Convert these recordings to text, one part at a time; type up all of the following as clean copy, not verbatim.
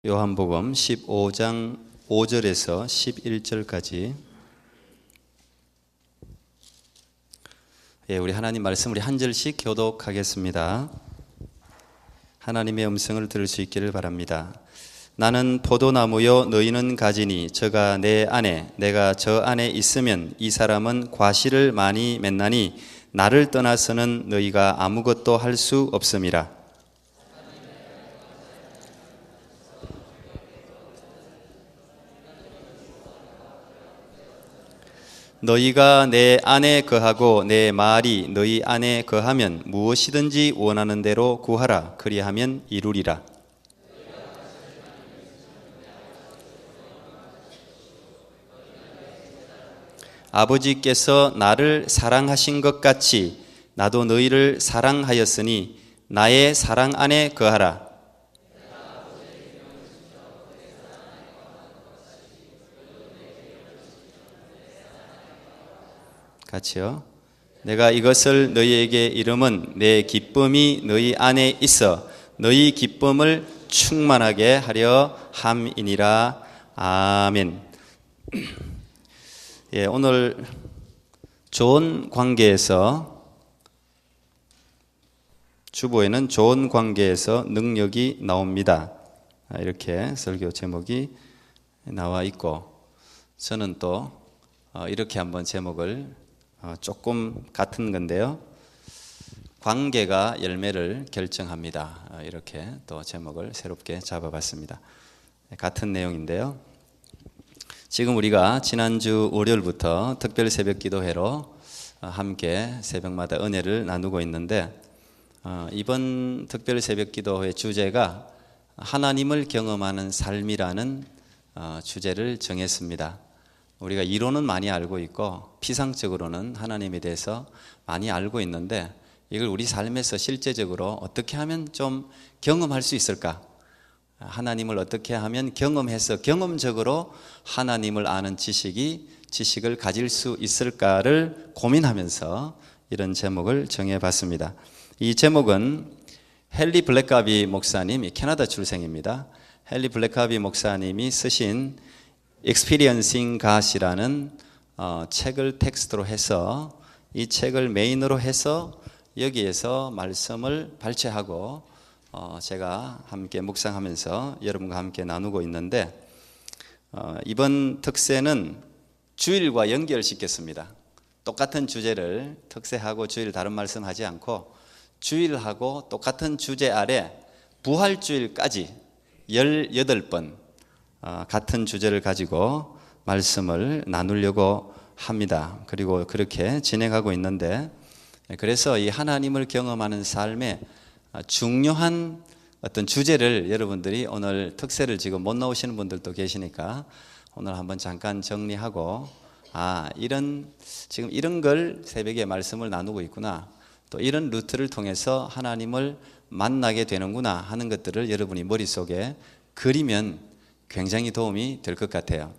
요한복음 15장 5절에서 11절까지 우리 하나님 말씀 우리 한 절씩 교독하겠습니다. 하나님의 음성을 들을 수 있기를 바랍니다. 나는 포도나무요 너희는 가지니 저가 내 안에 내가 저 안에 있으면 이 사람은 과실을 많이 맺나니 나를 떠나서는 너희가 아무것도 할 수 없음이라. 너희가 내 안에 거하고 내 말이 너희 안에 거하면 무엇이든지 원하는 대로 구하라. 그리하면 이루리라. 아버지께서 나를 사랑하신 것 같이 나도 너희를 사랑하였으니 나의 사랑 안에 거하라. 같이요. 내가 이것을 너희에게 이름은 내 기쁨이 너희 안에 있어 너희 기쁨을 충만하게 하려 함이니라. 아멘. 오늘 좋은 관계에서 주보에는 좋은 관계에서 능력이 나옵니다. 이렇게 설교 제목이 나와 있고 저는 또 이렇게 한번 제목을 조금 같은 건데요. 관계가 열매를 결정합니다. 이렇게 또 제목을 새롭게 잡아봤습니다. 같은 내용인데요. 지금 우리가 지난주 월요일부터 특별 새벽 기도회로 함께 새벽마다 은혜를 나누고 있는데 이번 특별 새벽 기도회 주제가 하나님을 경험하는 삶이라는 주제를 정했습니다. 우리가 이론은 많이 알고 있고 피상적으로는 하나님에 대해서 많이 알고 있는데 이걸 우리 삶에서 실제적으로 어떻게 하면 좀 경험할 수 있을까? 하나님을 어떻게 하면 경험해서 경험적으로 하나님을 아는 지식을 가질 수 있을까를 고민하면서 이런 제목을 정해봤습니다. 이 제목은 헨리 블랙가비 목사님, 캐나다 출생입니다. 헨리 블랙가비 목사님이 쓰신 Experiencing God이라는 책을 텍스트로 해서 이 책을 메인으로 해서 여기에서 말씀을 발췌하고 제가 함께 묵상하면서 여러분과 함께 나누고 있는데 이번 특세는 주일과 연결시켰습니다. 똑같은 주제를 특세하고 주일 다른 말씀하지 않고 주일하고 똑같은 주제 아래 부활주일까지 18번 같은 주제를 가지고 말씀을 나누려고 합니다. 그리고 그렇게 진행하고 있는데 그래서 이 하나님을 경험하는 삶의 중요한 어떤 주제를 여러분들이 오늘 특세를 지금 못 나오시는 분들도 계시니까 오늘 한번 잠깐 정리하고 지금 이런 걸 새벽에 말씀을 나누고 있구나. 또 이런 루트를 통해서 하나님을 만나게 되는구나 하는 것들을 여러분이 머릿속에 그리면 굉장히 도움이 될 것 같아요.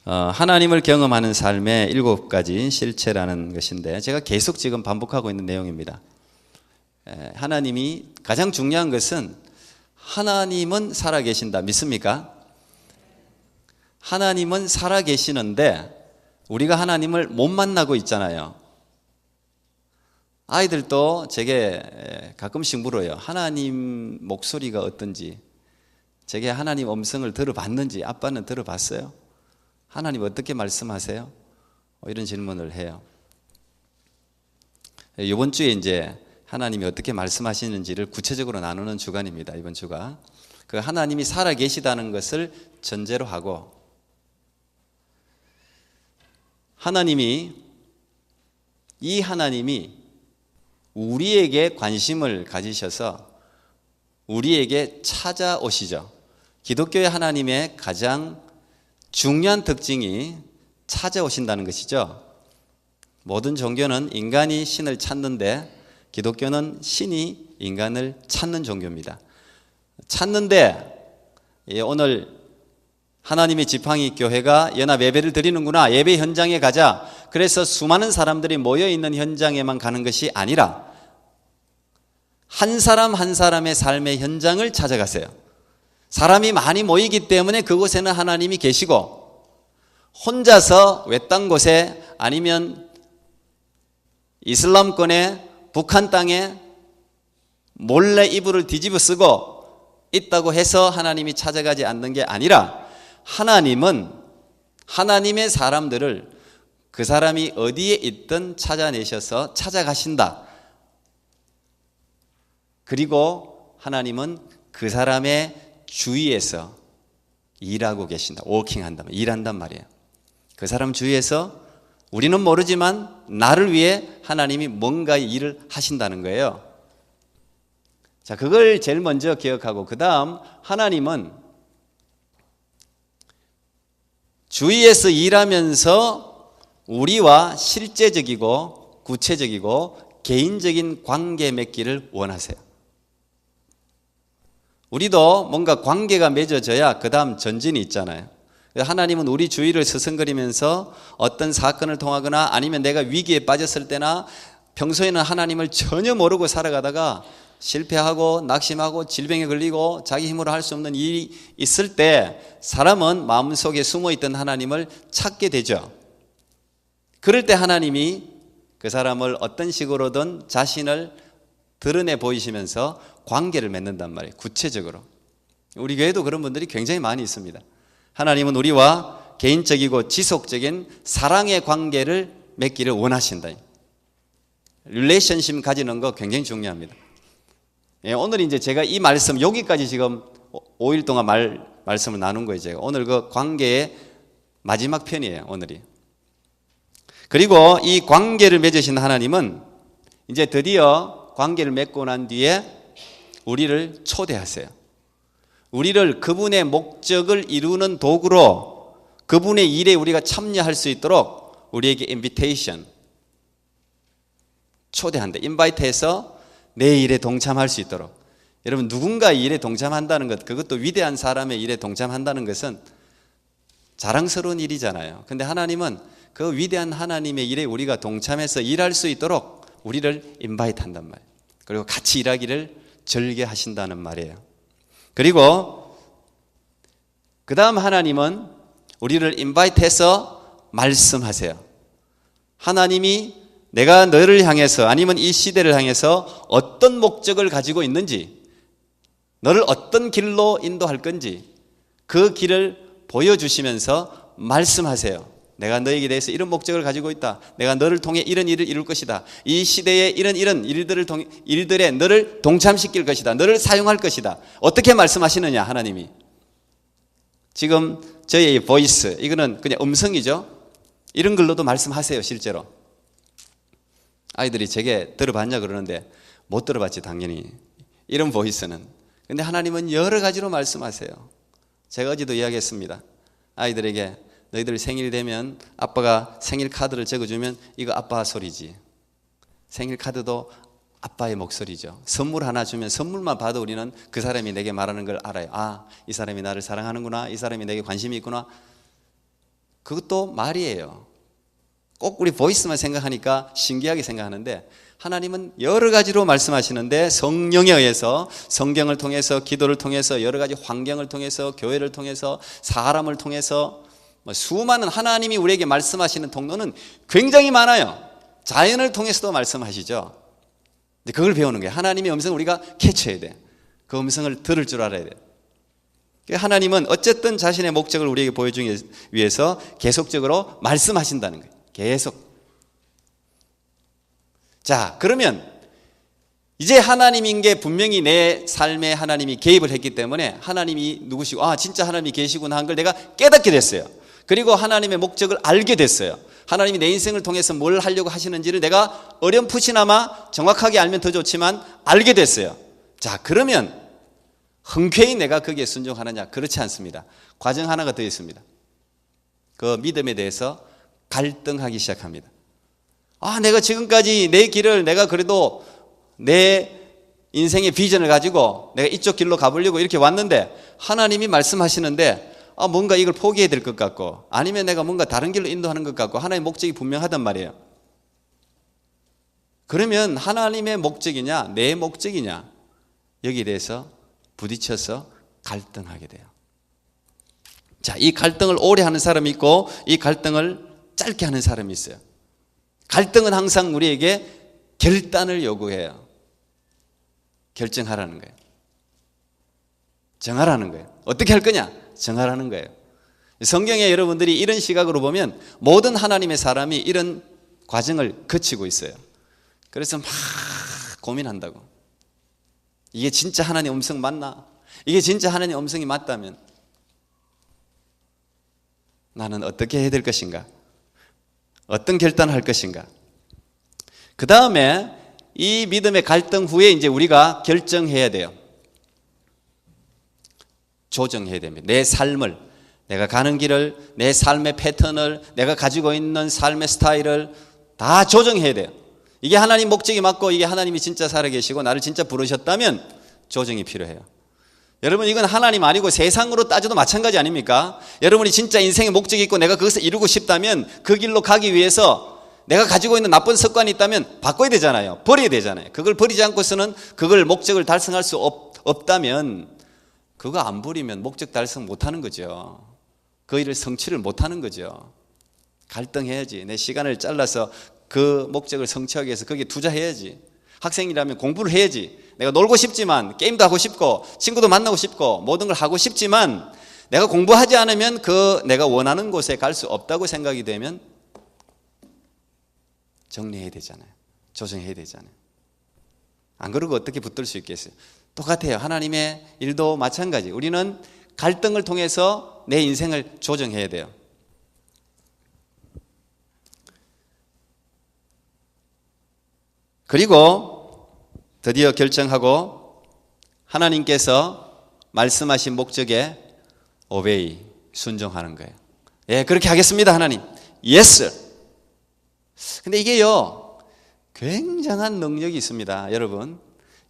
하나님을 경험하는 삶의 7가지 실체라는 것인데 제가 계속 지금 반복하고 있는 내용입니다. 하나님이 가장 중요한 것은 하나님은 살아계신다. 믿습니까? 하나님은 살아계시는데 우리가 하나님을 못 만나고 있잖아요. 아이들도 제게 가끔씩 물어요. 하나님 목소리가 어떤지, 제게 하나님 음성을 들어봤는지. 아빠는 들어봤어요? 하나님 어떻게 말씀하세요? 이런 질문을 해요. 이번 주에 이제 하나님이 어떻게 말씀하시는지를 구체적으로 나누는 주간입니다. 이번 주가 그 하나님이 살아계시다는 것을 전제로 하고 이 하나님이 우리에게 관심을 가지셔서 우리에게 찾아오시죠. 기독교의 하나님의 가장 중요한 특징이 찾아오신다는 것이죠. 모든 종교는 인간이 신을 찾는데 기독교는 신이 인간을 찾는 종교입니다. 찾는데 오늘 하나님의 지팡이 교회가 연합 예배를 드리는구나. 예배 현장에 가자. 그래서 수많은 사람들이 모여있는 현장에만 가는 것이 아니라 한 사람 한 사람의 삶의 현장을 찾아가세요. 사람이 많이 모이기 때문에 그곳에는 하나님이 계시고, 혼자서 외딴 곳에 아니면 이슬람권의 북한 땅에 몰래 이불을 뒤집어 쓰고 있다고 해서 하나님이 찾아가지 않는 게 아니라, 하나님은 하나님의 사람들을 그 사람이 어디에 있든 찾아내셔서 찾아가신다. 그리고 하나님은 그 사람의 주위에서 일하고 계신다. 워킹한다. 일한단 말이에요. 그 사람 주위에서 우리는 모르지만 나를 위해 하나님이 뭔가 일을 하신다는 거예요. 자, 그걸 제일 먼저 기억하고, 그 다음 하나님은 주위에서 일하면서 우리와 실제적이고 구체적이고 개인적인 관계 맺기를 원하세요. 우리도 뭔가 관계가 맺어져야 그 다음 전진이 있잖아요. 하나님은 우리 주위를 서성거리면서 어떤 사건을 통하거나 아니면 내가 위기에 빠졌을 때나, 평소에는 하나님을 전혀 모르고 살아가다가 실패하고 낙심하고 질병에 걸리고 자기 힘으로 할 수 없는 일이 있을 때 사람은 마음속에 숨어있던 하나님을 찾게 되죠. 그럴 때 하나님이 그 사람을 어떤 식으로든 자신을 드러내 보이시면서 관계를 맺는단 말이에요. 구체적으로. 우리 교회도 그런 분들이 굉장히 많이 있습니다. 하나님은 우리와 개인적이고 지속적인 사랑의 관계를 맺기를 원하신다. 릴레이션십 가지는 거 굉장히 중요합니다. 예, 오늘 이제 제가 이 말씀, 여기까지 지금 5일 동안 말씀을 나눈 거예요. 제가 오늘 그 관계의 마지막 편이에요, 오늘이. 그리고 이 관계를 맺으신 하나님은 이제 드디어 관계를 맺고 난 뒤에 우리를 초대하세요. 우리를 그분의 목적을 이루는 도구로 그분의 일에 우리가 참여할 수 있도록 우리에게 인비테이션, 초대한다. 인바이트해서 내 일에 동참할 수 있도록. 여러분, 누군가 일에 동참한다는 것, 그것도 위대한 사람의 일에 동참한다는 것은 자랑스러운 일이잖아요. 근데 하나님은 그 위대한 하나님의 일에 우리가 동참해서 일할 수 있도록 우리를 인바이트 한단 말이에요. 그리고 같이 일하기를 절개하신다는 말이에요. 그리고 그 다음 하나님은 우리를 인바이트해서 말씀하세요. 하나님이 내가 너를 향해서 아니면 이 시대를 향해서 어떤 목적을 가지고 있는지, 너를 어떤 길로 인도할 건지 그 길을 보여주시면서 말씀하세요. 내가 너에게 대해서 이런 목적을 가지고 있다. 내가 너를 통해 이런 일을 이룰 것이다. 이 시대에 이런 일들에 너를 동참시킬 것이다. 너를 사용할 것이다. 어떻게 말씀하시느냐, 하나님이. 지금 저의 보이스, 이거는 그냥 음성이죠. 이런 걸로도 말씀하세요, 실제로. 아이들이 제게 들어봤냐 그러는데 못 들어봤지, 당연히. 이런 보이스는. 근데 하나님은 여러 가지로 말씀하세요. 제가 어제도 이야기했습니다. 아이들에게 너희들 생일 되면 아빠가 생일 카드를 적어주면 이거 아빠 소리지. 생일 카드도 아빠의 목소리죠. 선물 하나 주면 선물만 봐도 우리는 그 사람이 내게 말하는 걸 알아요. 아, 이 사람이 나를 사랑하는구나. 이 사람이 내게 관심이 있구나. 그것도 말이에요. 꼭 우리 보이스만 생각하니까 신기하게 생각하는데, 하나님은 여러 가지로 말씀하시는데 성령에 의해서, 성경을 통해서, 기도를 통해서, 여러 가지 환경을 통해서, 교회를 통해서, 사람을 통해서, 수많은 하나님이 우리에게 말씀하시는 통로는 굉장히 많아요. 자연을 통해서도 말씀하시죠. 근데 그걸 배우는 거예요. 하나님의 음성을 우리가 캐치해야 돼. 그 음성을 들을 줄 알아야 돼. 하나님은 어쨌든 자신의 목적을 우리에게 보여주기 위해서 계속적으로 말씀하신다는 거예요. 계속. 자, 그러면 이제 하나님인 게 분명히 내 삶에 하나님이 개입을 했기 때문에 하나님이 누구시고, 아, 진짜 하나님이 계시구나 한 걸 내가 깨닫게 됐어요. 그리고 하나님의 목적을 알게 됐어요. 하나님이 내 인생을 통해서 뭘 하려고 하시는지를 내가 어렴풋이나마 정확하게 알면 더 좋지만 알게 됐어요. 자, 그러면 흔쾌히 내가 거기에 순종하느냐? 그렇지 않습니다. 과정 하나가 더 있습니다. 그 믿음에 대해서 갈등하기 시작합니다. 아, 내가 지금까지 내 길을 내가 그래도 내 인생의 비전을 가지고 내가 이쪽 길로 가보려고 이렇게 왔는데 하나님이 말씀하시는데, 아, 뭔가 이걸 포기해야 될 것 같고 아니면 내가 뭔가 다른 길로 인도하는 것 같고 하나님의 목적이 분명하단 말이에요. 그러면 하나님의 목적이냐 내 목적이냐, 여기에 대해서 부딪혀서 갈등하게 돼요. 자, 이 갈등을 오래 하는 사람이 있고 이 갈등을 짧게 하는 사람이 있어요. 갈등은 항상 우리에게 결단을 요구해요. 결정하라는 거예요. 정하라는 거예요. 어떻게 할 거냐? 정하라는 거예요. 성경에 여러분들이 이런 시각으로 보면 모든 하나님의 사람이 이런 과정을 거치고 있어요. 그래서 막 고민한다고. 이게 진짜 하나님의 음성 맞나? 이게 진짜 하나님의 음성이 맞다면 나는 어떻게 해야 될 것인가? 어떤 결단을 할 것인가? 그 다음에 이 믿음의 갈등 후에 이제 우리가 결정해야 돼요. 조정해야 됩니다. 내 삶을, 내가 가는 길을, 내 삶의 패턴을, 내가 가지고 있는 삶의 스타일을 다 조정해야 돼요. 이게 하나님 목적이 맞고 이게 하나님이 진짜 살아계시고 나를 진짜 부르셨다면 조정이 필요해요. 여러분, 이건 하나님 아니고 세상으로 따져도 마찬가지 아닙니까? 여러분이 진짜 인생의 목적이 있고 내가 그것을 이루고 싶다면 그 길로 가기 위해서 내가 가지고 있는 나쁜 습관이 있다면 바꿔야 되잖아요. 버려야 되잖아요. 그걸 버리지 않고서는 그걸 목적을 달성할 수 없다면 그거 안 버리면 목적 달성 못하는 거죠. 그 일을 성취를 못하는 거죠. 갈등해야지. 내 시간을 잘라서 그 목적을 성취하기 위해서 거기에 투자해야지. 학생이라면 공부를 해야지. 내가 놀고 싶지만 게임도 하고 싶고 친구도 만나고 싶고 모든 걸 하고 싶지만 내가 공부하지 않으면 그 내가 원하는 곳에 갈 수 없다고 생각이 되면 정리해야 되잖아요. 조정해야 되잖아요. 안 그러고 어떻게 붙들 수 있겠어요? 똑같아요. 하나님의 일도 마찬가지. 우리는 갈등을 통해서 내 인생을 조정해야 돼요. 그리고 드디어 결정하고 하나님께서 말씀하신 목적에 오베이, 순종하는 거예요. 예, 그렇게 하겠습니다, 하나님. 예스. 근데 이게요, 굉장한 능력이 있습니다, 여러분.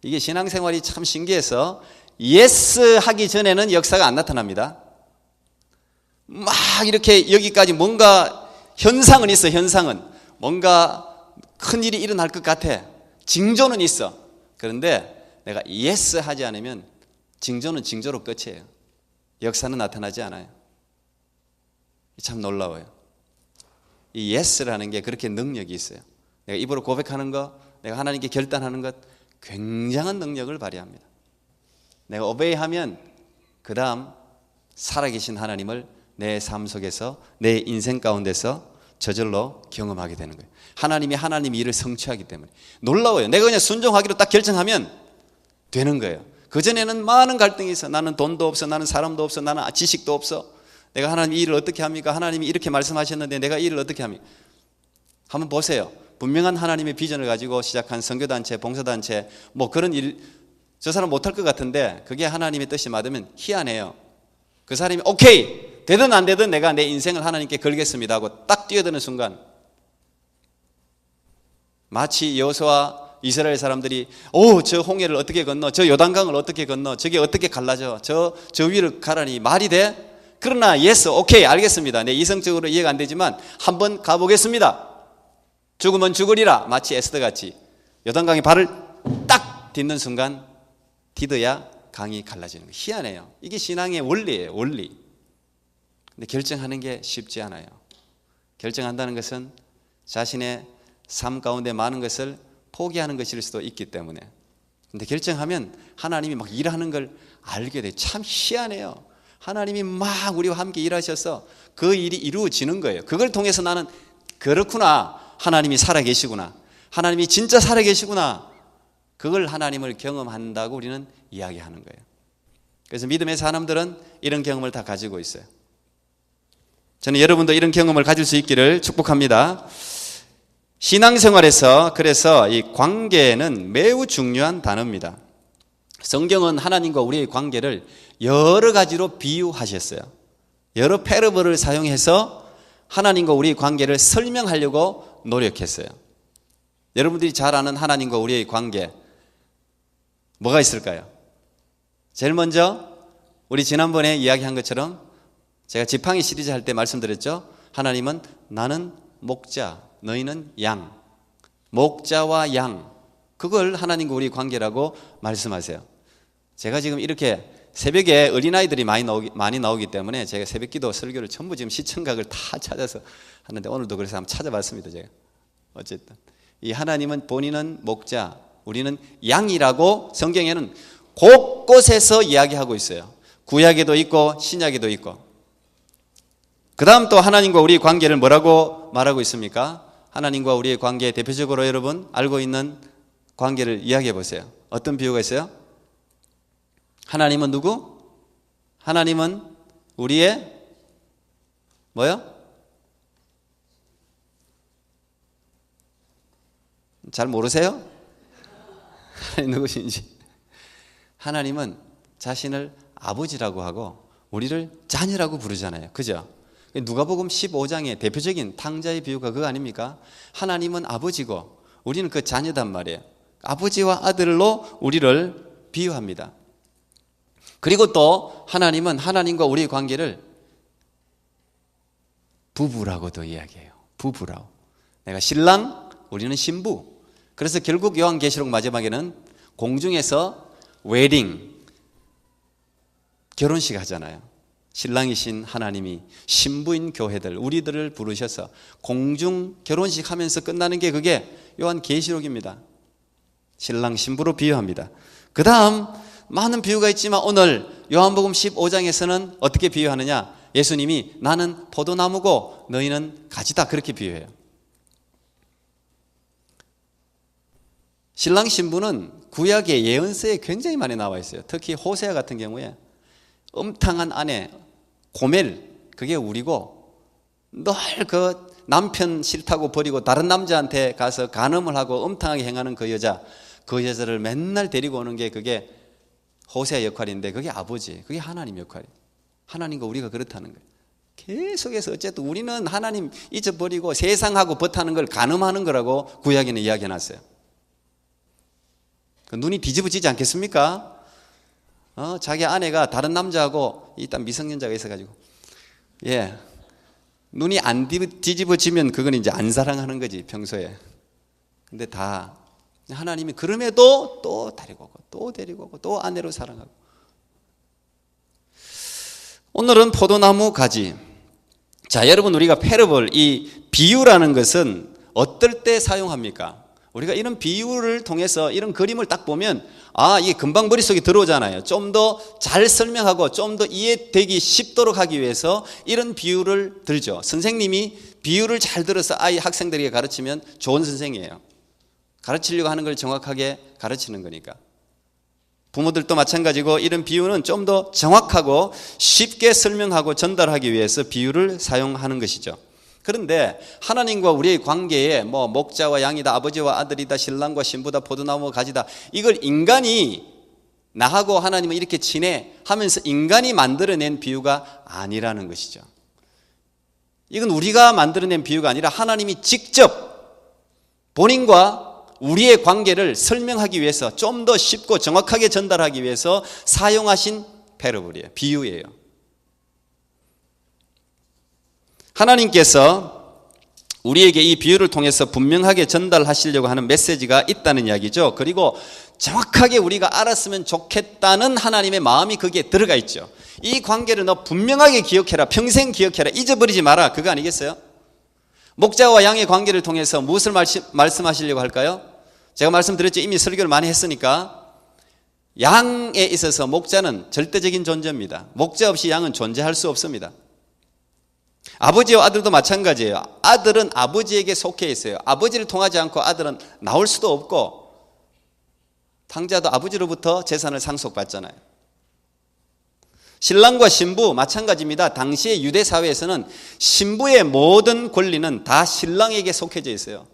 이게 신앙생활이 참 신기해서 예스 하기 전에는 역사가 안 나타납니다. 막 이렇게 여기까지 뭔가 현상은 있어, 현상은. 뭔가 큰 일이 일어날 것 같아. 징조는 있어. 그런데 내가 예스 하지 않으면 징조는 징조로 끝이에요. 역사는 나타나지 않아요. 참 놀라워요. 이 예스라는 게 그렇게 능력이 있어요. 내가 입으로 고백하는 것, 내가 하나님께 결단하는 것, 굉장한 능력을 발휘합니다. 내가 오베이하면 그 다음 살아계신 하나님을 내 삶 속에서, 내 인생 가운데서 저절로 경험하게 되는 거예요. 하나님이 하나님의 일을 성취하기 때문에. 놀라워요. 내가 그냥 순종하기로 딱 결정하면 되는 거예요. 그전에는 많은 갈등이 있어. 나는 돈도 없어, 나는 사람도 없어, 나는 지식도 없어. 내가 하나님 이 일을 어떻게 합니까? 하나님이 이렇게 말씀하셨는데 내가 이 일을 어떻게 합니까? 한번 보세요. 분명한 하나님의 비전을 가지고 시작한 선교단체, 봉사단체, 뭐 그런 일, 저 사람 못할 것 같은데 그게 하나님의 뜻이 맞으면 희한해요. 그 사람이 오케이! 되든 안 되든 내가 내 인생을 하나님께 걸겠습니다 하고 딱 뛰어드는 순간 마치 여호수아 이스라엘 사람들이 저 홍해를 어떻게 건너, 저 요단강을 어떻게 건너, 저게 어떻게 갈라져, 저 위를 가라니 말이 돼? 그러나 예스, 오케이, 알겠습니다. 내 이성적으로 이해가 안 되지만 한번 가보겠습니다. 죽으면 죽으리라. 마치 에스더같이 요단강에 발을 딱 딛는 순간 디뎌야 강이 갈라지는 거예요. 희한해요. 이게 신앙의 원리예요, 원리. 근데 결정하는 게 쉽지 않아요. 결정한다는 것은 자신의 삶 가운데 많은 것을 포기하는 것일 수도 있기 때문에. 근데 결정하면 하나님이 막 일하는 걸 알게 돼요. 참 희한해요. 하나님이 막 우리와 함께 일하셔서 그 일이 이루어지는 거예요. 그걸 통해서 나는 그렇구나. 하나님이 살아계시구나. 하나님이 진짜 살아계시구나. 그걸 하나님을 경험한다고 우리는 이야기하는 거예요. 그래서 믿음의 사람들은 이런 경험을 다 가지고 있어요. 저는 여러분도 이런 경험을 가질 수 있기를 축복합니다. 신앙생활에서 그래서 이 관계는 매우 중요한 단어입니다. 성경은 하나님과 우리의 관계를 여러 가지로 비유하셨어요. 여러 패러블을 사용해서 하나님과 우리의 관계를 설명하려고 노력했어요. 여러분들이 잘 아는 하나님과 우리의 관계 뭐가 있을까요? 제일 먼저 우리 지난번에 이야기한 것처럼 제가 지팡이 시리즈 할 때 말씀드렸죠. 하나님은 나는 목자, 너희는 양. 목자와 양. 그걸 하나님과 우리의 관계라고 말씀하세요. 제가 지금 이렇게 새벽에 어린아이들이 많이 나오기 때문에 제가 새벽기도 설교를 전부 지금 시청각을 다 찾아서 하는데 오늘도 그래서 한번 찾아봤습니다. 제가 어쨌든 이 하나님은 본인은 목자, 우리는 양이라고 성경에는 곳곳에서 이야기하고 있어요. 구약에도 있고 신약에도 있고. 그 다음 또 하나님과 우리의 관계를 뭐라고 말하고 있습니까? 하나님과 우리의 관계 대표적으로 여러분 알고 있는 관계를 이야기해 보세요. 어떤 비유가 있어요? 하나님은 누구? 하나님은 우리의 뭐요? 잘 모르세요? 하나님 누구신지. 하나님은 자신을 아버지라고 하고 우리를 자녀라고 부르잖아요. 그죠? 누가복음 15장의 대표적인 탕자의 비유가 그거 아닙니까? 하나님은 아버지고 우리는 그 자녀단 말이에요. 아버지와 아들로 우리를 비유합니다. 그리고 또 하나님은 하나님과 우리의 관계를 부부라고도 이야기해요. 부부라고. 내가 신랑, 우리는 신부. 그래서 결국 요한계시록 마지막에는 공중에서 웨딩, 결혼식 하잖아요. 신랑이신 하나님이 신부인 교회들, 우리들을 부르셔서 공중 결혼식 하면서 끝나는 게 그게 요한계시록입니다. 신랑 신부로 비유합니다. 그 다음 많은 비유가 있지만 오늘 요한복음 15장에서는 어떻게 비유하느냐? 예수님이 나는 포도나무고 너희는 가지다 그렇게 비유해요. 신랑 신부는 구약의 예언서에 굉장히 많이 나와 있어요. 특히 호세아 같은 경우에 음탕한 아내 고멜, 그게 우리고 늘 그 남편 싫다고 버리고 다른 남자한테 가서 간음을 하고 음탕하게 행하는 그 여자를 맨날 데리고 오는 게 그게 호세아 역할인데 그게 아버지, 그게 하나님 역할이에요. 하나님과 우리가 그렇다는 거예요. 계속해서 어쨌든 우리는 하나님 잊어버리고 세상하고 버타는 걸 간음하는 거라고 구약에는 이야기해놨어요. 눈이 뒤집어지지 않겠습니까? 자기 아내가 다른 남자하고 일단 미성년자가 있어가지고 눈이 안 뒤집어지면 그건 이제 안 사랑하는 거지 평소에. 근데 다 하나님이 그럼에도 또 데리고 오고 또 데리고 오고 또 아내로 사랑하고. 오늘은 포도나무 가지. 자, 여러분 우리가 패러블, 이 비유라는 것은 어떨 때 사용합니까? 우리가 이런 비유를 통해서 이런 그림을 딱 보면 이게 금방 머릿속에 들어오잖아요. 좀 더 잘 설명하고 좀 더 이해되기 쉽도록 하기 위해서 이런 비유를 들죠. 선생님이 비유를 잘 들어서 학생들에게 가르치면 좋은 선생이에요. 가르치려고 하는 걸 정확하게 가르치는 거니까. 부모들도 마찬가지고 이런 비유는 좀 더 정확하고 쉽게 설명하고 전달하기 위해서 비유를 사용하는 것이죠. 그런데 하나님과 우리의 관계에 목자와 양이다, 아버지와 아들이다, 신랑과 신부다, 포도나무와 가지다, 이걸 인간이 나하고 하나님은 이렇게 지내 하면서 인간이 만들어낸 비유가 아니라는 것이죠. 이건 우리가 만들어낸 비유가 아니라 하나님이 직접 본인과 우리의 관계를 설명하기 위해서 좀 더 쉽고 정확하게 전달하기 위해서 사용하신 패러블이에요. 비유예요. 하나님께서 우리에게 이 비유를 통해서 분명하게 전달하시려고 하는 메시지가 있다는 이야기죠. 그리고 정확하게 우리가 알았으면 좋겠다는 하나님의 마음이 거기에 들어가 있죠. 이 관계를 너 분명하게 기억해라, 평생 기억해라, 잊어버리지 마라, 그거 아니겠어요? 목자와 양의 관계를 통해서 무엇을 말씀하시려고 할까요? 제가 말씀드렸죠. 이미 설교를 많이 했으니까. 양에 있어서 목자는 절대적인 존재입니다. 목자 없이 양은 존재할 수 없습니다. 아버지와 아들도 마찬가지예요. 아들은 아버지에게 속해 있어요. 아버지를 통하지 않고 아들은 나올 수도 없고, 탕자도 아버지로부터 재산을 상속받잖아요. 신랑과 신부 마찬가지입니다. 당시의 유대 사회에서는 신부의 모든 권리는 다 신랑에게 속해져 있어요.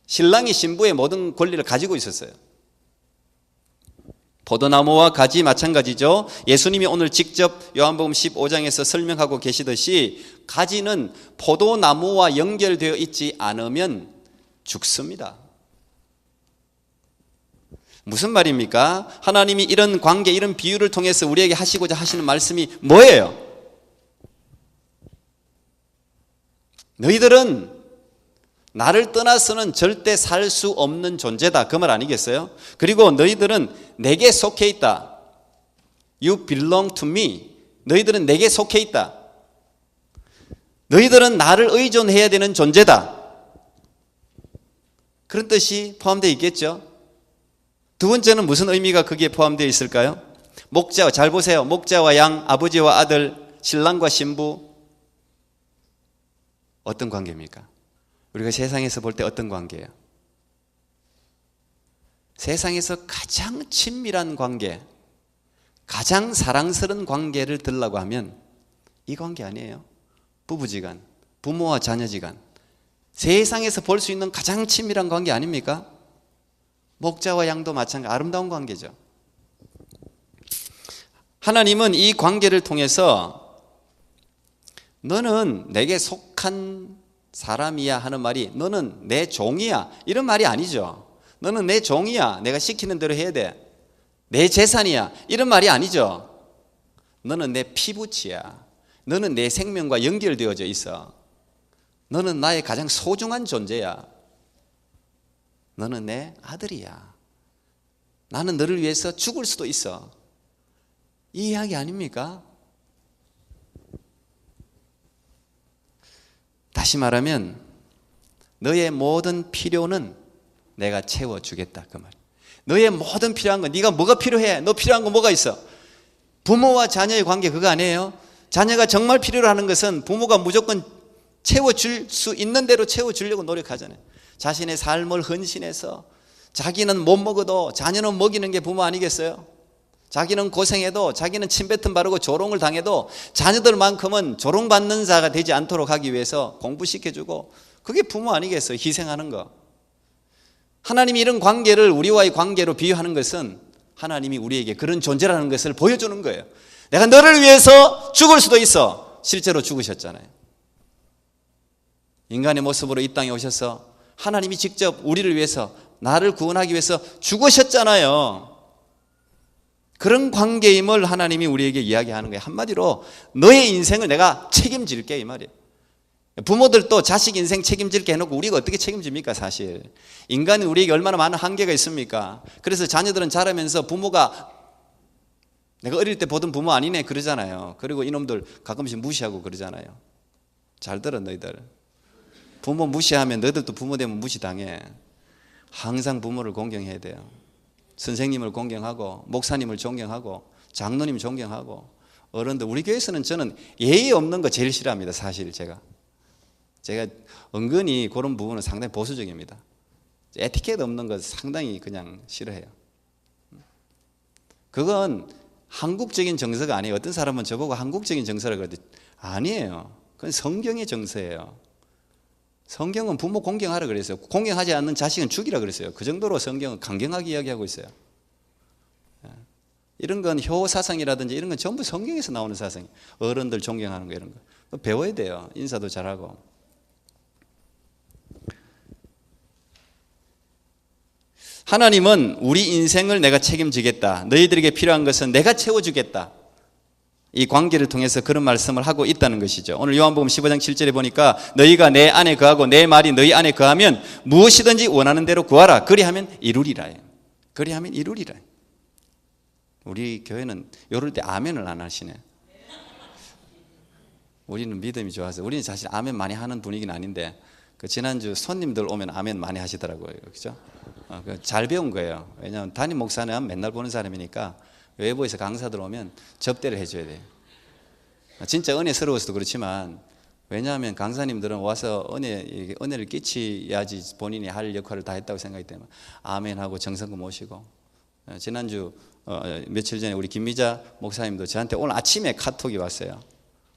신랑이 신부의 모든 권리를 가지고 있었어요. 포도나무와 가지 마찬가지죠. 예수님이 오늘 직접 요한복음 15장에서 설명하고 계시듯이 가지는 포도나무와 연결되어 있지 않으면 죽습니다. 무슨 말입니까? 하나님이 이런 관계, 이런 비유를 통해서 우리에게 하시고자 하시는 말씀이 뭐예요? 너희들은 나를 떠나서는 절대 살 수 없는 존재다, 그 말 아니겠어요? 그리고 너희들은 내게 속해 있다. You belong to me. 너희들은 내게 속해 있다. 너희들은 나를 의존해야 되는 존재다. 그런 뜻이 포함되어 있겠죠. 두 번째는 무슨 의미가 거기에 포함되어 있을까요? 목자, 잘 보세요. 목자와 양, 아버지와 아들, 신랑과 신부. 어떤 관계입니까? 우리가 세상에서 볼 때 어떤 관계예요? 세상에서 가장 친밀한 관계, 가장 사랑스러운 관계를 들라고 하면 이 관계 아니에요. 부부지간, 부모와 자녀지간, 세상에서 볼 수 있는 가장 친밀한 관계 아닙니까? 목자와 양도 마찬가지, 아름다운 관계죠. 하나님은 이 관계를 통해서 너는 내게 속한 사람이야 하는 말이 너는 내 종이야 이런 말이 아니죠. 너는 내 종이야. 내가 시키는 대로 해야 돼. 내 재산이야. 이런 말이 아니죠. 너는 내 피부치야. 너는 내 생명과 연결되어져 있어. 너는 나의 가장 소중한 존재야. 너는 내 아들이야. 나는 너를 위해서 죽을 수도 있어. 이 이야기 아닙니까? 다시 말하면 너의 모든 필요는 내가 채워주겠다 그 말. 너의 모든 필요한 거, 네가 뭐가 필요해? 너 필요한 거 뭐가 있어? 부모와 자녀의 관계 그거 아니에요? 자녀가 정말 필요로 하는 것은 부모가 무조건 채워줄 수 있는 대로 채워주려고 노력하잖아요. 자신의 삶을 헌신해서 자기는 못 먹어도 자녀는 먹이는 게 부모 아니겠어요? 자기는 고생해도 자기는 침뱉음 바르고 조롱을 당해도 자녀들만큼은 조롱받는 자가 되지 않도록 하기 위해서 공부시켜주고 그게 부모 아니겠어요? 희생하는 거. 하나님이 이런 관계를 우리와의 관계로 비유하는 것은 하나님이 우리에게 그런 존재라는 것을 보여주는 거예요. 내가 너를 위해서 죽을 수도 있어. 실제로 죽으셨잖아요. 인간의 모습으로 이 땅에 오셔서 하나님이 직접 우리를 위해서 나를 구원하기 위해서 죽으셨잖아요. 그런 관계임을 하나님이 우리에게 이야기하는 거예요. 한마디로 너의 인생을 내가 책임질게 이 말이에요. 부모들도 자식 인생 책임질게 해놓고 우리가 어떻게 책임집니까 사실. 인간이 우리에게 얼마나 많은 한계가 있습니까. 그래서 자녀들은 자라면서 부모가 내가 어릴 때 보던 부모 아니네 그러잖아요. 그리고 이놈들 가끔씩 무시하고 그러잖아요. 잘 들어 너희들. 부모 무시하면 너희들도 부모 되면 무시당해. 항상 부모를 공경해야 돼요. 선생님을 공경하고 목사님을 존경하고 장로님 존경하고 어른들. 우리 교회에서는 저는 예의 없는 거 제일 싫어합니다. 사실 제가 은근히 그런 부분은 상당히 보수적입니다. 에티켓 없는 거 상당히 그냥 싫어해요. 그건 한국적인 정서가 아니에요. 어떤 사람은 저보고 한국적인 정서라 그러는데 아니에요. 그건 성경의 정서예요. 성경은 부모 공경하라 그랬어요. 공경하지 않는 자식은 죽이라 그랬어요. 그 정도로 성경은 강경하게 이야기하고 있어요. 이런 건 효사상이라든지 이런 건 전부 성경에서 나오는 사상이에요. 어른들 존경하는 거 이런 거 배워야 돼요. 인사도 잘하고. 하나님은 우리 인생을 내가 책임지겠다. 너희들에게 필요한 것은 내가 채워주겠다. 이 관계를 통해서 그런 말씀을 하고 있다는 것이죠. 오늘 요한복음 15장 7절에 보니까 너희가 내 안에 거하고 내 말이 너희 안에 거하면 무엇이든지 원하는 대로 구하라. 그리하면 이루리라. 그리하면 이루리라. 우리 교회는 이럴 때 아멘을 안 하시네. 우리는 믿음이 좋아서 우리는 사실 아멘 많이 하는 분위기는 아닌데 그 지난주 손님들 오면 아멘 많이 하시더라고요. 그렇죠? 잘 배운 거예요. 왜냐하면 담임 목사는 맨날 보는 사람이니까 외부에서 강사들 오면 접대를 해줘야 돼요. 진짜 은혜스러워서도 그렇지만 왜냐하면 강사님들은 와서 은혜를 끼치야지 본인이 할 역할을 다 했다고 생각하기 때문에 아멘하고 정성금 모시고. 지난주 며칠 전에 우리 김미자 목사님도 저한테 오늘 아침에 카톡이 왔어요.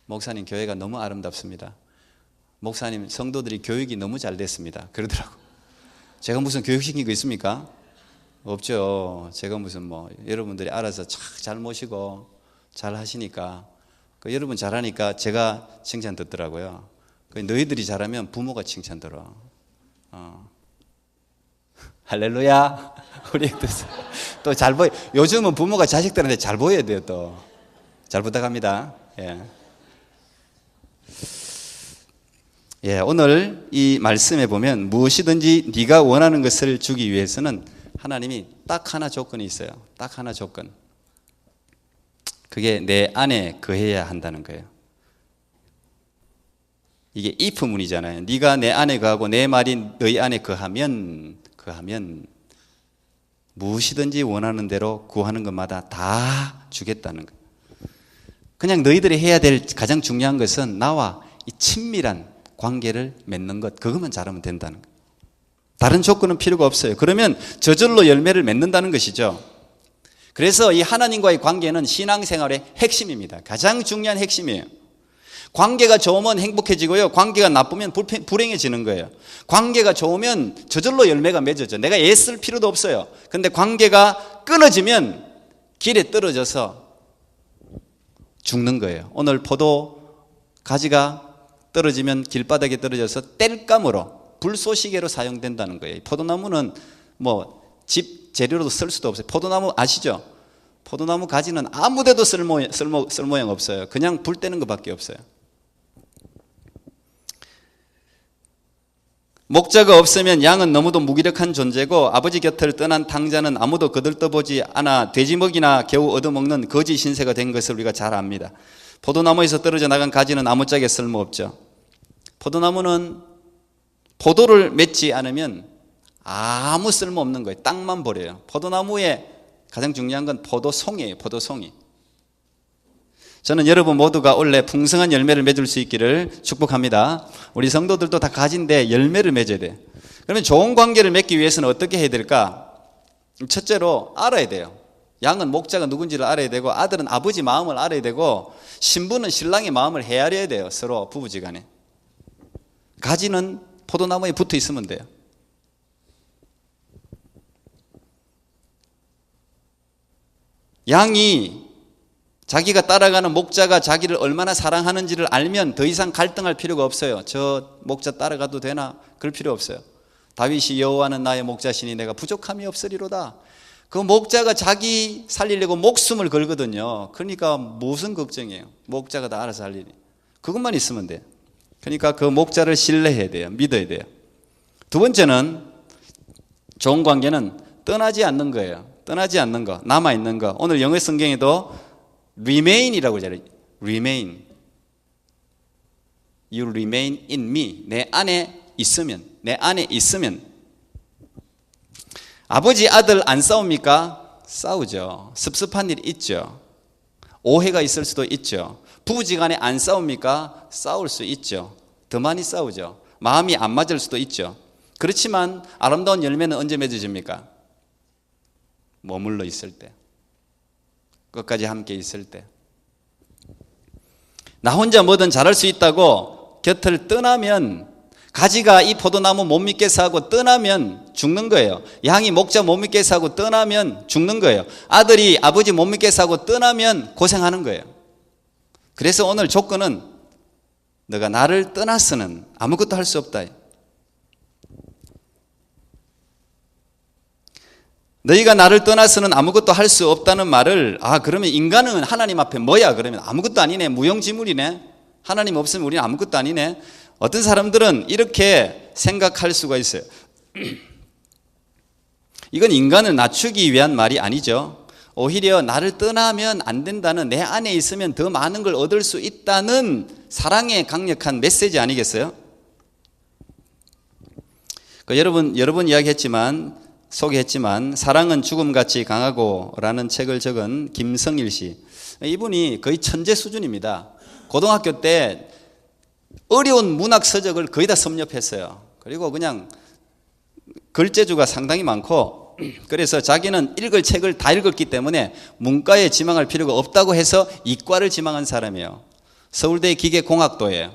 목사님 교회가 너무 아름답습니다. 목사님 성도들이 교육이 너무 잘 됐습니다. 그러더라고. 제가 무슨 교육시킨 거 있습니까? 없죠. 제가 무슨 여러분들이 알아서 잘 모시고 잘 하시니까 여러분 잘하니까 제가 칭찬 듣더라고요. 너희들이 잘하면 부모가 칭찬 들어. 할렐루야. 우리 또 잘 보여. 요즘은 부모가 자식들한테 잘 보여야 돼요. 또 잘 부탁합니다. 오늘 이 말씀에 보면 무엇이든지 네가 원하는 것을 주기 위해서는 하나님이 딱 하나 조건이 있어요. 딱 하나 조건. 그게 내 안에 거해야 한다는 거예요. 이게 if문이잖아요. 네가 내 안에 거하고 내 말이 너희 안에 거하면 무엇이든지 원하는 대로 구하는 것마다 다 주겠다는 거예요. 그냥 너희들이 해야 될 가장 중요한 것은 나와 이 친밀한 관계를 맺는 것, 그것만 잘하면 된다는 거예요. 다른 조건은 필요가 없어요. 그러면 저절로 열매를 맺는다는 것이죠. 그래서 이 하나님과의 관계는 신앙생활의 핵심입니다. 가장 중요한 핵심이에요. 관계가 좋으면 행복해지고요. 관계가 나쁘면 불행해지는 거예요. 관계가 좋으면 저절로 열매가 맺어져. 내가 애쓸 필요도 없어요. 근데 관계가 끊어지면 길에 떨어져서 죽는 거예요. 오늘 포도 가지가 떨어지면 길바닥에 떨어져서 땔감으로 불쏘시개로 사용된다는 거예요. 포도나무는 뭐 집 재료로도 쓸 수도 없어요. 포도나무 아시죠? 포도나무 가지는 아무데도 쓸모형 없어요. 그냥 불 떼는 것밖에 없어요. 목자가 없으면 양은 너무도 무기력한 존재고 아버지 곁을 떠난 탕자는 아무도 거들떠보지 않아 돼지먹이나 겨우 얻어먹는 거지 신세가 된 것을 우리가 잘 압니다. 포도나무에서 떨어져 나간 가지는 아무짝에 쓸모없죠. 포도나무는 포도를 맺지 않으면 아무 쓸모없는 거예요. 땅만 버려요. 포도나무의 가장 중요한 건 포도송이에요. 포도송이. 저는 여러분 모두가 원래 풍성한 열매를 맺을 수 있기를 축복합니다. 우리 성도들도 다 가진데 열매를 맺어야 돼요. 그러면 좋은 관계를 맺기 위해서는 어떻게 해야 될까? 첫째로 알아야 돼요. 양은 목자가 누군지를 알아야 되고, 아들은 아버지 마음을 알아야 되고, 신부는 신랑의 마음을 헤아려야 돼요. 서로 부부지간에. 가지는 포도나무에 붙어 있으면 돼요. 양이 자기가 따라가는 목자가 자기를 얼마나 사랑하는지를 알면 더 이상 갈등할 필요가 없어요. 저 목자 따라가도 되나? 그럴 필요 없어요. 다윗이 여호와는 나의 목자시니 내가 부족함이 없으리로다. 그 목자가 자기 살리려고 목숨을 걸거든요. 그러니까 무슨 걱정이에요. 목자가 다 알아서 할 일이. 그것만 있으면 돼요. 그러니까 그 목자를 신뢰해야 돼요. 믿어야 돼요. 두 번째는 좋은 관계는 떠나지 않는 거예요. 떠나지 않는 거, 남아있는 거. 오늘 영어 성경에도 remain이라고 하잖아요. remain. You remain in me. 내 안에 있으면. 내 안에 있으면. 아버지 아들 안 싸웁니까? 싸우죠. 섭섭한 일 있죠. 오해가 있을 수도 있죠. 부부지간에 안 싸웁니까? 싸울 수 있죠. 더 많이 싸우죠. 마음이 안 맞을 수도 있죠. 그렇지만 아름다운 열매는 언제 맺어집니까? 머물러 있을 때, 끝까지 함께 있을 때. 나 혼자 뭐든 잘할 수 있다고 곁을 떠나면, 가지가 이 포도나무 못 믿겠어 하고 떠나면 죽는 거예요. 양이 목자 못 믿겠어 하고 떠나면 죽는 거예요. 아들이 아버지 못 믿겠어 하고 떠나면 고생하는 거예요. 그래서 오늘 조건은 너가 나를 떠나서는 아무것도 할 수 없다. 너희가 나를 떠나서는 아무것도 할 수 없다는 말을, 그러면 인간은 하나님 앞에 뭐야? 그러면 아무것도 아니네. 무용지물이네. 하나님 없으면 우리는 아무것도 아니네. 어떤 사람들은 이렇게 생각할 수가 있어요. 이건 인간을 낮추기 위한 말이 아니죠. 오히려 나를 떠나면 안 된다는, 내 안에 있으면 더 많은 걸 얻을 수 있다는 사랑의 강력한 메시지 아니겠어요? 여러 번 이야기했지만, 소개했지만 사랑은 죽음같이 강하고 라는 책을 적은 김성일 씨, 이분이 거의 천재 수준입니다. 고등학교 때 어려운 문학 서적을 거의 다 섭렵했어요. 그리고 그냥 글재주가 상당히 많고, 그래서 자기는 읽을 책을 다 읽었기 때문에 문과에 지망할 필요가 없다고 해서 이과를 지망한 사람이에요. 서울대 기계공학도예요.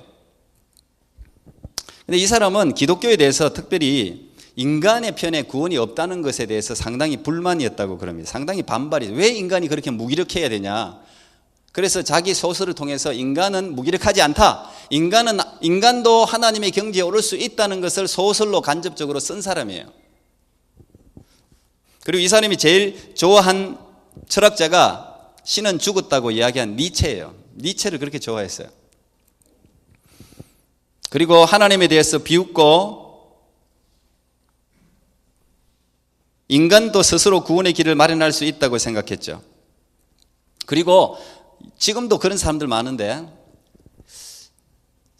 근데 이 사람은 기독교에 대해서 특별히 인간의 편에 구원이 없다는 것에 대해서 상당히 불만이었다고 그럽니다. 상당히 반발이. 왜 인간이 그렇게 무기력해야 되냐? 그래서 자기 소설을 통해서 인간은 무기력하지 않다. 인간도 하나님의 경지에 오를 수 있다는 것을 소설로 간접적으로 쓴 사람이에요. 그리고 이 사람이 제일 좋아한 철학자가 신은 죽었다고 이야기한 니체예요. 니체를 그렇게 좋아했어요. 그리고 하나님에 대해서 비웃고, 인간도 스스로 구원의 길을 마련할 수 있다고 생각했죠. 그리고 지금도 그런 사람들 많은데,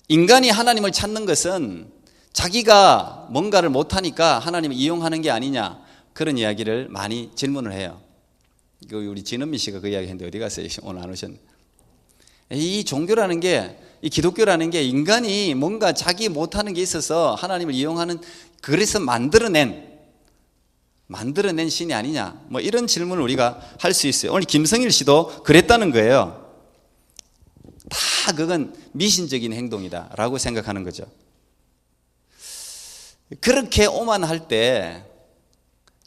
인간이 하나님을 찾는 것은 자기가 뭔가를 못하니까 하나님을 이용하는 게 아니냐, 그런 이야기를 많이 질문을 해요. 우리 진은미 씨가 그 이야기 했는데 어디 갔어요? 오늘 안 오셨네. 이 종교라는 게, 이 기독교라는 게 인간이 뭔가 자기 못하는 게 있어서 하나님을 이용하는, 그래서 만들어낸 신이 아니냐, 뭐 이런 질문을 우리가 할 수 있어요. 오늘 김성일 씨도 그랬다는 거예요. 다 그건 미신적인 행동이다 라고 생각하는 거죠. 그렇게 오만할 때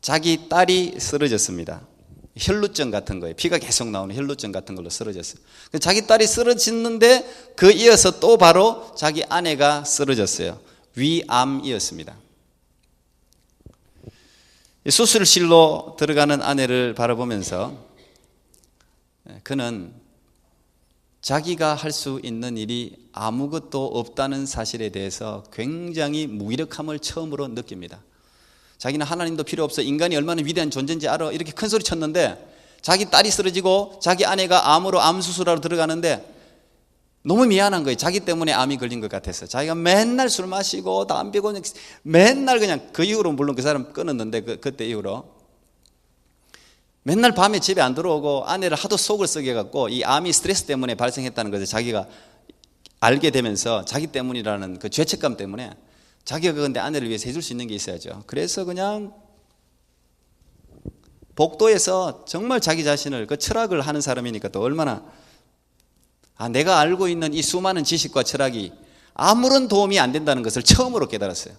자기 딸이 쓰러졌습니다. 혈루증 같은 거예요. 피가 계속 나오는 혈루증 같은 걸로 쓰러졌어요. 자기 딸이 쓰러졌는데 그 이어서 또 바로 자기 아내가 쓰러졌어요. 위암이었습니다. 수술실로 들어가는 아내를 바라보면서 그는 자기가 할 수 있는 일이 아무것도 없다는 사실에 대해서 굉장히 무기력함을 처음으로 느낍니다. 자기는 하나님도 필요 없어, 인간이 얼마나 위대한 존재인지 알아, 이렇게 큰 소리 쳤는데 자기 딸이 쓰러지고 자기 아내가 암으로 암 수술하러 들어가는데 너무 미안한 거예요. 자기 때문에 암이 걸린 것 같아서. 자기가 맨날 술 마시고 담배 피고 맨날 그냥, 그 이후로 물론 그 사람 끊었는데 그때 이후로 맨날 밤에 집에 안 들어오고 아내를 하도 속을 썩여 갖고 이 암이 스트레스 때문에 발생했다는 것을 자기가 알게 되면서 자기 때문이라는 그 죄책감 때문에 자기가 근데 아내를 위해서 해줄 수 있는 게 있어야죠. 그래서 그냥 복도에서 정말 자기 자신을, 그 철학을 하는 사람이니까 또 얼마나, 내가 알고 있는 이 수많은 지식과 철학이 아무런 도움이 안 된다는 것을 처음으로 깨달았어요.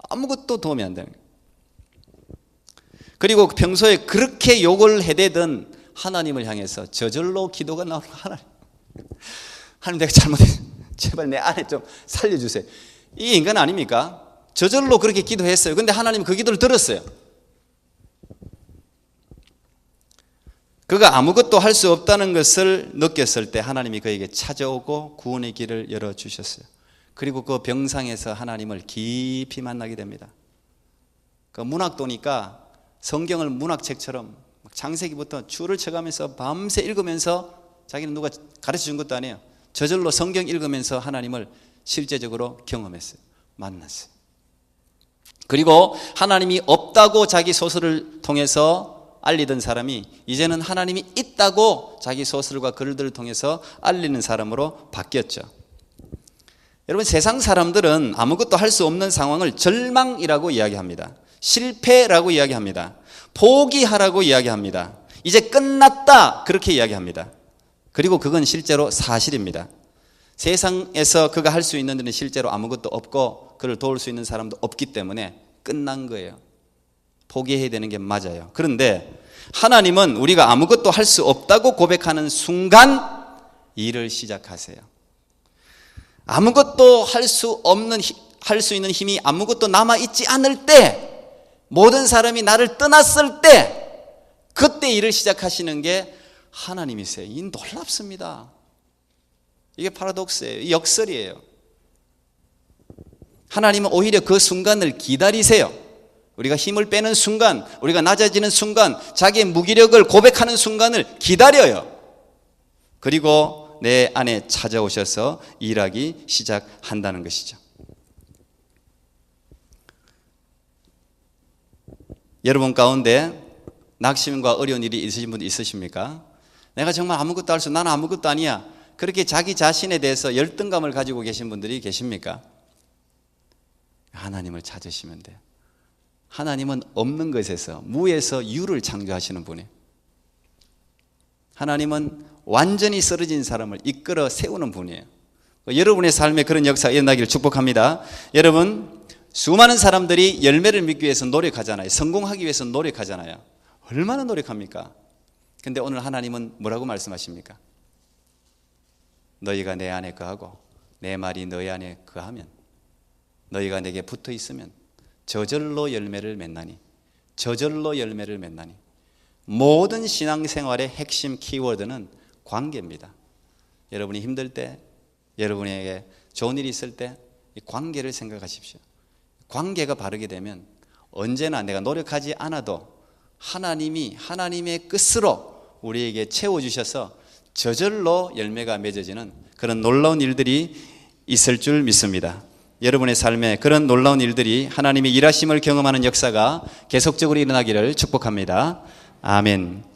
아무것도 도움이 안 되는 거예요. 그리고 평소에 그렇게 욕을 해대던 하나님을 향해서 저절로 기도가 나오는, 하나님 내가 잘못했어요, 제발 내 아내 좀 살려주세요. 이 인간 아닙니까? 저절로 그렇게 기도했어요. 근데 하나님은 그 기도를 들었어요. 그가 아무것도 할 수 없다는 것을 느꼈을 때 하나님이 그에게 찾아오고 구원의 길을 열어주셨어요. 그리고 그 병상에서 하나님을 깊이 만나게 됩니다. 그 문학도니까 성경을 문학책처럼 창세기부터 줄을 쳐가면서 밤새 읽으면서, 자기는 누가 가르쳐 준 것도 아니에요. 저절로 성경 읽으면서 하나님을 실제적으로 경험했어요. 만났어요. 그리고 하나님이 없다고 자기 소설을 통해서 알리던 사람이 이제는 하나님이 있다고 자기 소설과 글들을 통해서 알리는 사람으로 바뀌었죠. 여러분, 세상 사람들은 아무것도 할 수 없는 상황을 절망이라고 이야기합니다. 실패라고 이야기합니다. 포기하라고 이야기합니다. 이제 끝났다, 그렇게 이야기합니다. 그리고 그건 실제로 사실입니다. 세상에서 그가 할 수 있는 일은 실제로 아무것도 없고 그를 도울 수 있는 사람도 없기 때문에 끝난 거예요. 포기해야 되는 게 맞아요. 그런데 하나님은 우리가 아무것도 할 수 없다고 고백하는 순간 일을 시작하세요. 아무것도 할 수 있는 힘이 아무것도 남아있지 않을 때, 모든 사람이 나를 떠났을 때, 그때 일을 시작하시는 게 하나님이세요. 이 놀랍습니다. 이게 파라독스예요. 역설이에요. 하나님은 오히려 그 순간을 기다리세요. 우리가 힘을 빼는 순간, 우리가 낮아지는 순간, 자기의 무기력을 고백하는 순간을 기다려요. 그리고 내 안에 찾아오셔서 일하기 시작한다는 것이죠. 여러분 가운데 낙심과 어려운 일이 있으신 분 있으십니까? 내가 정말 아무것도 할 수, 나는 아무것도 아니야, 그렇게 자기 자신에 대해서 열등감을 가지고 계신 분들이 계십니까? 하나님을 찾으시면 돼요. 하나님은 없는 것에서, 무에서 유를 창조하시는 분이에요. 하나님은 완전히 쓰러진 사람을 이끌어 세우는 분이에요. 여러분의 삶에 그런 역사가 일어나기를 축복합니다. 여러분, 수많은 사람들이 열매를 맺기 위해서 노력하잖아요. 성공하기 위해서 노력하잖아요. 얼마나 노력합니까? 근데 오늘 하나님은 뭐라고 말씀하십니까? 너희가 내 안에 거하고 내 말이 너희 안에 거하면, 너희가 내게 붙어 있으면 저절로 열매를 맺나니, 저절로 열매를 맺나니. 모든 신앙생활의 핵심 키워드는 관계입니다. 여러분이 힘들 때, 여러분에게 좋은 일이 있을 때 이 관계를 생각하십시오. 관계가 바르게 되면 언제나 내가 노력하지 않아도 하나님이 하나님의 끝으로 우리에게 채워주셔서 저절로 열매가 맺어지는 그런 놀라운 일들이 있을 줄 믿습니다. 여러분의 삶에 그런 놀라운 일들이 하나님의 일하심을 경험하는 역사가 계속적으로 일어나기를 축복합니다. 아멘.